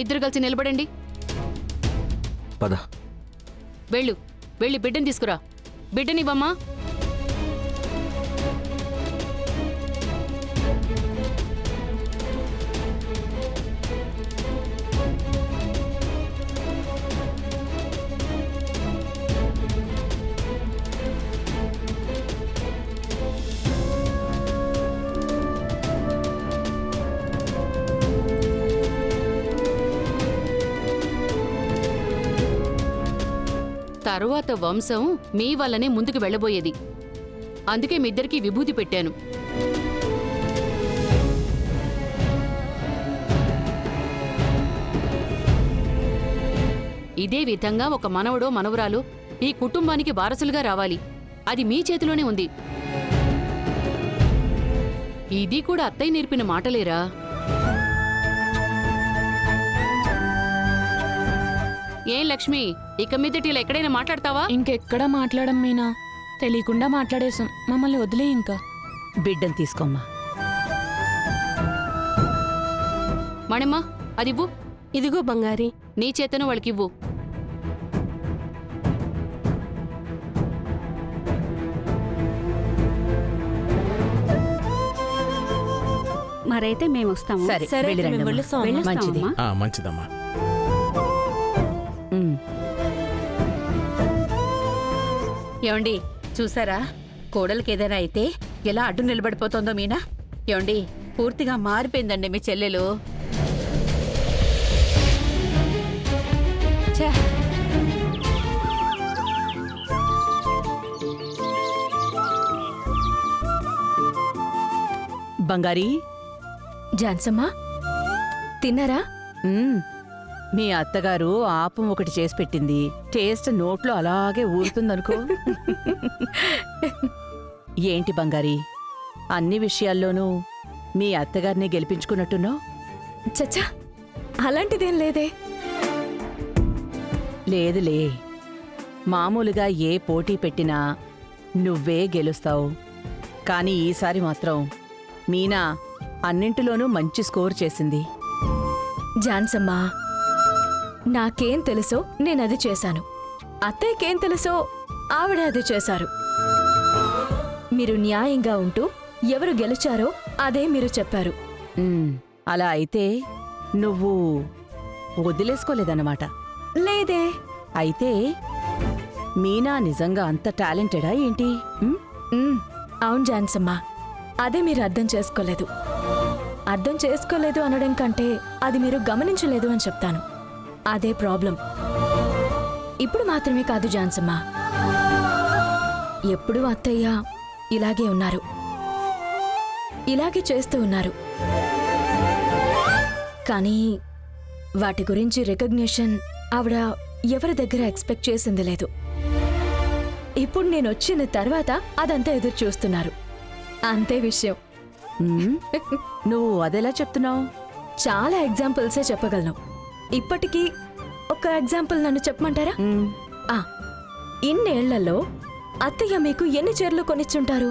ఇద్దరు కలిసి నిలబడండి. పద. వెళ్ళి బిడ్డని తీసుకురా. బిడ్డనివ్వమ్మా. తరువాత వంశం మీ వల్లనే ముందుకు వెళ్ళబోయేది. అందుకే మీ ఇద్దరికీ విభూతి పెట్టాను. ఇదే విధంగా ఒక మనవడో మనవరాలు ఈ కుటుంబానికి వారసులుగా రావాలి. అది మీ చేతిలోనే ఉంది. ఇది కూడా అత్తయ్య నేర్పిన మాటలేరా? ఏం లక్ష్మి, ఇక మీదటి ఇలా ఎక్కడైనా మాట్లాడతావా? ఇంకెక్కడా మాట్లాడం మీనా. తెలియకుండా మాట్లాడేశాం. మమ్మల్ని వదిలే. ఇంకా బిడ్డను తీసుకోమ్మా. మణిమ్మా, అదివ్వు. ఇదిగో బంగారి. నీ చేతను వాళ్ళకివ్వు. మరైతే మేము వస్తాము. సరే, సరే, వెళ్ళిరండి మేము అమ్మా. వెళ్ళొస్తాం. మంచిది. వెళ్ళొస్తామమ్మా. మంచిదమ్మా. ఏమండి, చూసారా? కోడలికి ఏదైనా అయితే ఎలా అడ్డు నిలబడిపోతుందో మీనా. ఏమండి, పూర్తిగా మారిపోయిందండి మీ చెల్లెలు. ఛే! బంగారీ, జాన్సమ్మా తిన్నారా? మీ అత్తగారు ఆపం ఒకటి చేసి పెట్టింది. టేస్ట్ నోట్లో అలాగే ఊరుతుందనుకో. ఏంటి బంగారీ, అన్ని విషయాల్లోనూ మీ అత్తగారిని గెలిపించుకున్నట్టున్నావు? చచ్చా, అలాంటిదేం లేదే. లేదులే, మామూలుగా ఏ పోటీ పెట్టినా నువ్వే గెలుస్తావు. కానీ ఈసారి మాత్రం మీనా అన్నింటిలోనూ మంచి స్కోర్ చేసింది. జాన్సమ్మా, నాకేం తెలుసో నేనది చేశాను. అత్తయ్యకేం తెలుసో ఆవిడ అది చేశారు. మీరు న్యాయంగా ఉంటూ ఎవరు గెలిచారో అదే మీరు చెప్పారు. అలా అయితే నువ్వు వదిలేసుకోలేదన్నమాట. లేదే. అయితే మీనా నిజంగా అంత టాలెంటెడా ఏంటి? అవును జాన్సమ్మా, అదే మీరు అర్థం చేసుకోలేదు. అర్థం చేసుకోలేదు అనడం కంటే అది మీరు గమనించలేదు అని చెప్తాను. అదే ప్రాబ్లం. ఇప్పుడు మాత్రమే కాదు జాన్సమ్మా, ఎప్పుడూ అత్తయ్య ఇలాగే ఉన్నారు, ఇలాగే చేస్తూ ఉన్నారు. కానీ వాటి గురించి రికగ్నిషన్ ఆవిడ ఎవరి దగ్గర ఎక్స్పెక్ట్ చేసింది లేదు. ఇప్పుడు నేను వచ్చిన తర్వాత అదంతా ఎదురు చూస్తున్నారు. అంతే విషయం. నువ్వు అదెలా చెప్తున్నావు? చాలా ఎగ్జాంపుల్సే చెప్పగలను. ఇప్పటికీ ఒక ఎగ్జాంపుల్ నన్ను చెప్పమంటారా? ఇన్నేళ్లలో అత్తయ్య మీకు ఎన్ని చీరలు కొనిచ్చుంటారు?